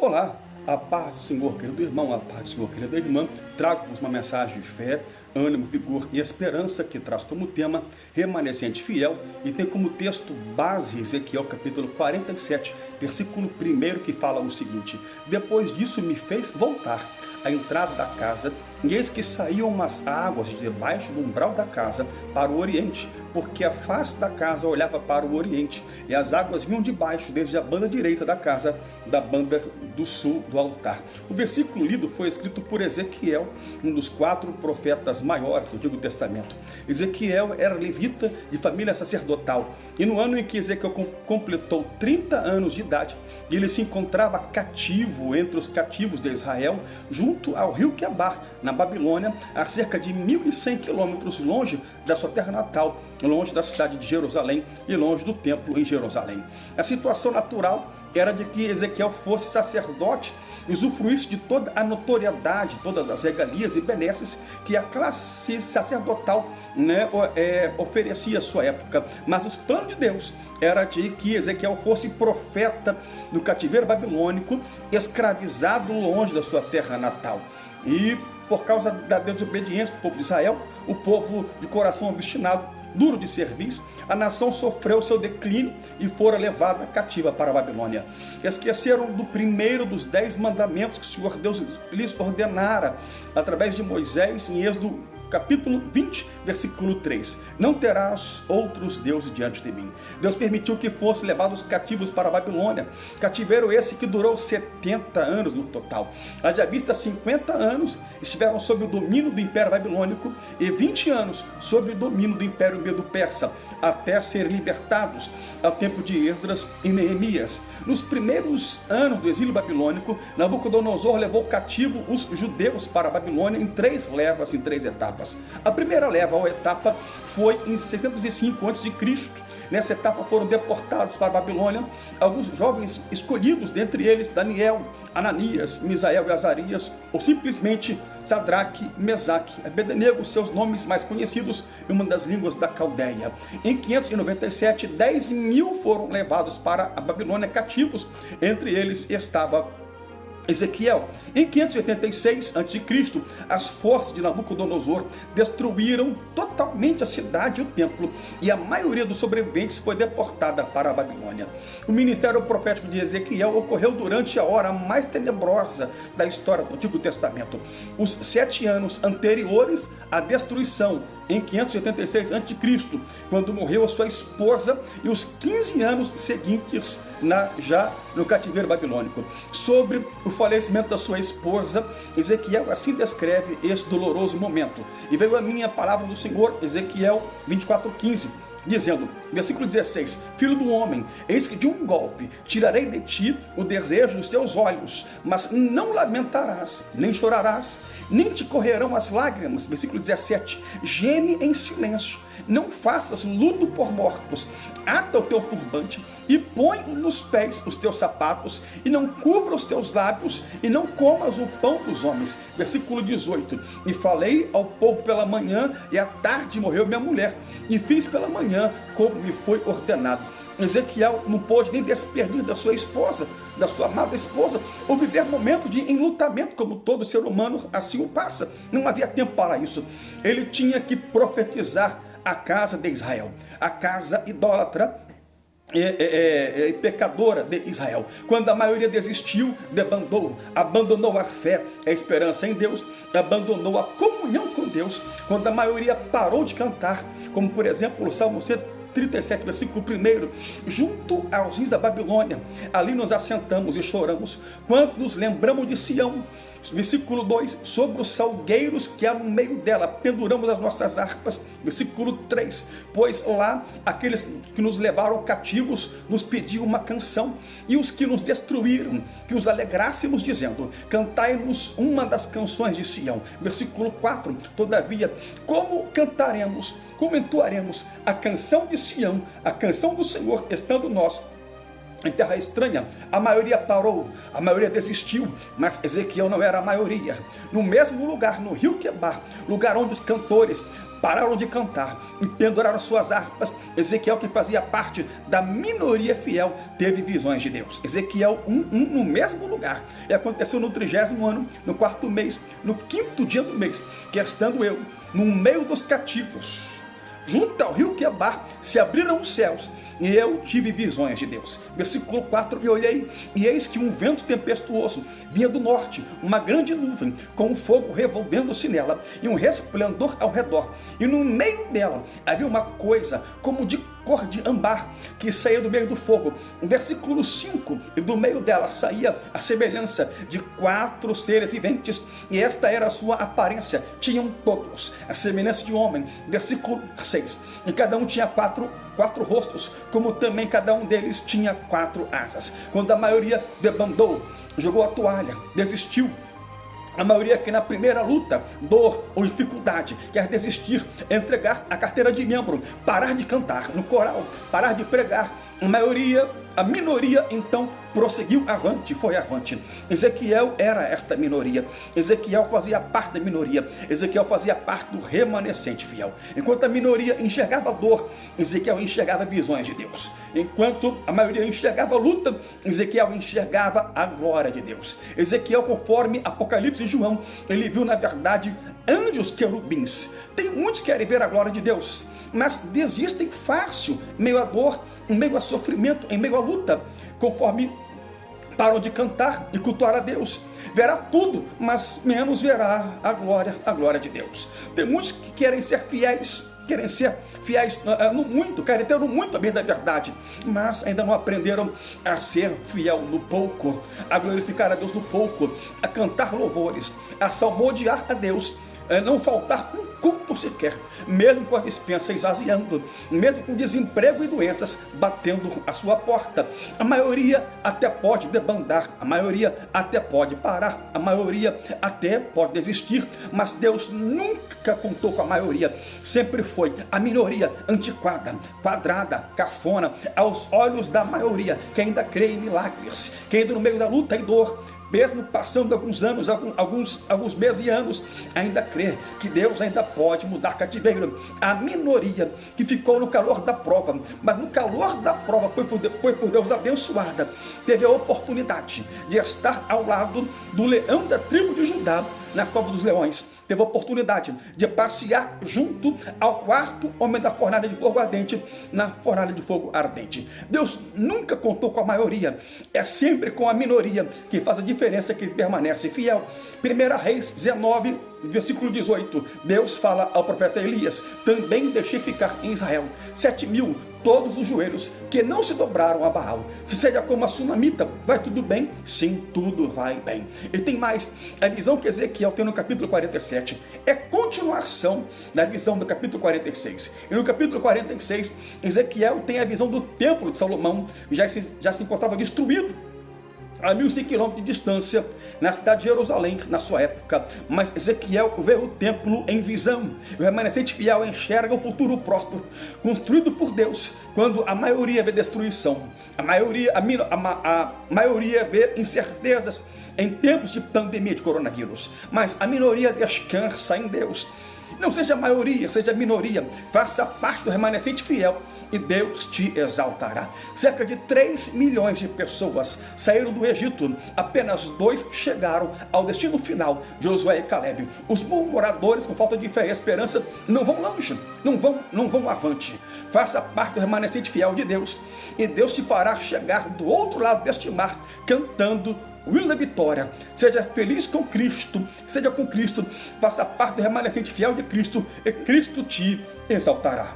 Olá, a paz do Senhor, querido irmão, a paz do Senhor, querida irmã. Trago-vos uma mensagem de fé, ânimo, vigor e esperança que traz como tema remanescente fiel e tem como texto base Ezequiel capítulo 47, versículo 1, que fala o seguinte: depois disso me fez voltar à entrada da casa, e eis que saíam umas águas de debaixo do umbral da casa para o oriente, porque a face da casa olhava para o oriente, e as águas vinham de baixo, desde a banda direita da casa, da banda do sul do altar. O versículo lido foi escrito por Ezequiel, um dos 4 profetas maiores do Antigo Testamento. Ezequiel era levita de família sacerdotal, e no ano em que Ezequiel completou 30 anos de idade, ele se encontrava cativo entre os cativos de Israel, junto ao rio Quebar, na Babilônia, a cerca de 1.100 quilômetros longe da sua terra natal, longe da cidade de Jerusalém e longe do templo em Jerusalém. A situação natural era de que Ezequiel fosse sacerdote e usufruísse de toda a notoriedade, todas as regalias e benesses que a classe sacerdotal oferecia à sua época. Mas os planos de Deus era de que Ezequiel fosse profeta no cativeiro babilônico, escravizado longe da sua terra natal. E por causa da desobediência do povo de Israel, o povo de coração obstinado, duro de serviço, a nação sofreu seu declínio e fora levada cativa para a Babilônia. Esqueceram do primeiro dos 10 mandamentos que o Senhor Deus lhes ordenara através de Moisés em Êxodo capítulo 20, versículo 3. Não terás outros deuses diante de mim. Deus permitiu que fossem levados cativos para a Babilônia. Cativeiro esse que durou 70 anos no total. Haja vista 50 anos estiveram sob o domínio do Império Babilônico e 20 anos sob o domínio do Império Medo-Persa, até serem libertados ao tempo de Esdras e Neemias. Nos primeiros anos do exílio babilônico, Nabucodonosor levou cativo os judeus para a Babilônia em 3 levas, em 3 etapas. A primeira leva ou etapa foi em 605 a.C. Nessa etapa foram deportados para a Babilônia alguns jovens escolhidos, dentre eles Daniel, Ananias, Misael e Azarias, ou simplesmente Sadraque, Mesaque, Abednego, seus nomes mais conhecidos em uma das línguas da Caldeia. Em 597, 10.000 foram levados para a Babilônia cativos, entre eles estava Ezequiel. Em 586 a.C., as forças de Nabucodonosor destruíram totalmente a cidade e o templo, e a maioria dos sobreviventes foi deportada para a Babilônia. O ministério profético de Ezequiel ocorreu durante a hora mais tenebrosa da história do Antigo Testamento. Os 7 anos anteriores à destruição, em 586 a.C., quando morreu a sua esposa, e os 15 anos seguintes já no cativeiro babilônico. Sobre o falecimento da sua esposa, Ezequiel assim descreve esse doloroso momento. E veio a minha palavra do Senhor, Ezequiel 24:15, dizendo, versículo 16: Filho do homem, eis que de um golpe tirarei de ti o desejo dos teus olhos, mas não lamentarás, nem chorarás, nem te correrão as lágrimas. Versículo 17: geme em silêncio, não faças luto por mortos, ata o teu turbante e põe nos pés os teus sapatos, e não cubra os teus lábios, e não comas o pão dos homens. Versículo 18: e falei ao povo pela manhã, e à tarde morreu minha mulher, e fiz pela manhã como me foi ordenado. Ezequiel não pôde nem despedir da sua esposa, da sua amada esposa, ou viver momentos de enlutamento, como todo ser humano assim o passa. Não havia tempo para isso. Ele tinha que profetizar a casa de Israel, a casa idólatra e pecadora de Israel. Quando a maioria desistiu, abandonou a fé, a esperança em Deus, abandonou a comunhão com Deus, quando a maioria parou de cantar, como por exemplo o Salmo 137, versículo 1: junto aos rios da Babilônia, ali nos assentamos e choramos, quando nos lembramos de Sião. Versículo 2: sobre os salgueiros que há no meio dela, penduramos as nossas harpas. Versículo 3: pois lá aqueles que nos levaram cativos nos pediam uma canção, e os que nos destruíram, que os alegrássemos, dizendo, cantai-nos uma das canções de Sião. Versículo 4: todavia, como cantaremos, como entoaremos a canção de Sião, a canção do Senhor, estando nós em terra estranha? A maioria parou, a maioria desistiu, mas Ezequiel não era a maioria. No mesmo lugar, no rio Quebar, lugar onde os cantores pararam de cantar e penduraram suas harpas. Ezequiel, que fazia parte da minoria fiel, teve visões de Deus. Ezequiel 1:1, no mesmo lugar. E aconteceu no 30º ano, no 4º mês, no 5º dia do mês, que estando eu no meio dos cativos, junto ao rio Quebar, se abriram os céus, e eu tive visões de Deus. Versículo 4, e olhei, e eis que um vento tempestuoso vinha do norte, uma grande nuvem, com um fogo revolvendo-se nela, e um resplendor ao redor, e no meio dela havia uma coisa como de cor de ambar, que saía do meio do fogo. Versículo 5, e do meio dela saía a semelhança de 4 seres viventes, e esta era a sua aparência, tinham todos a semelhança de homem. Versículo 6, e cada um tinha quatro rostos, como também cada um deles tinha 4 asas. Quando a maioria debandou, jogou a toalha, desistiu, a maioria que na primeira luta, dor ou dificuldade, quer desistir, entregar a carteira de membro, parar de cantar no coral, parar de pregar, a minoria então prosseguiu avante, foi avante. Ezequiel era esta minoria. Ezequiel fazia parte da minoria. Ezequiel fazia parte do remanescente fiel. Enquanto a minoria enxergava dor, Ezequiel enxergava visões de Deus. Enquanto a maioria enxergava luta, Ezequiel enxergava a glória de Deus. Ezequiel, conforme Apocalipse e João, ele viu na verdade anjos querubins. Tem muitos que querem ver a glória de Deus, mas desistem fácil, em meio à dor, em meio a sofrimento, em meio à luta, conforme param de cantar e cultuar a Deus. Verá tudo, mas menos verá a glória de Deus. Tem muitos que querem ser fiéis no muito, querem ter no muito a bem da verdade, mas ainda não aprenderam a ser fiel no pouco, a glorificar a Deus no pouco, a cantar louvores, a salmodiar a Deus, a não faltar um culto sequer, mesmo com a despensa esvaziando, mesmo com desemprego e doenças batendo a sua porta. A maioria até pode debandar, a maioria até pode parar, a maioria até pode desistir, mas Deus nunca contou com a maioria, sempre foi a minoria antiquada, quadrada, cafona, aos olhos da maioria, que ainda crê em milagres, que ainda no meio da luta e dor, mesmo passando alguns anos, alguns meses e anos, ainda crê que Deus ainda pode mudar cativeiro. A minoria que ficou no calor da prova, mas no calor da prova foi por Deus abençoada, teve a oportunidade de estar ao lado do leão da tribo de Judá, na cova dos leões. Teve a oportunidade de passear junto ao 4º homem da fornalha de fogo ardente, na fornalha de fogo ardente. Deus nunca contou com a maioria, é sempre com a minoria que faz a diferença, que permanece fiel. 1 Reis 19, versículo 18, Deus fala ao profeta Elias: também deixei ficar em Israel 7.000, todos os joelhos que não se dobraram a Baal. Se seja como a sunamita, vai tudo bem? Sim, tudo vai bem. E tem mais, a visão que Ezequiel tem no capítulo 47 é continuação da visão do capítulo 46. E no capítulo 46, Ezequiel tem a visão do templo de Salomão, já se encontrava destruído a 1.100 quilômetros de distância, na cidade de Jerusalém, na sua época. Mas Ezequiel vê o templo em visão. O remanescente fiel enxerga o futuro próspero, construído por Deus, quando a maioria vê destruição. A maioria vê incertezas em tempos de pandemia de coronavírus. Mas a minoria descansa em Deus. Não seja a maioria, seja a minoria. Faça parte do remanescente fiel e Deus te exaltará. Cerca de 3 milhões de pessoas saíram do Egito, apenas 2 chegaram ao destino final, Josué e Caleb. Os murmuradores, com falta de fé e esperança, não vão longe, não vão avante. Faça parte do remanescente fiel de Deus, e Deus te fará chegar do outro lado deste mar, cantando o hino da vitória. Seja feliz com Cristo, seja com Cristo, faça parte do remanescente fiel de Cristo, e Cristo te exaltará.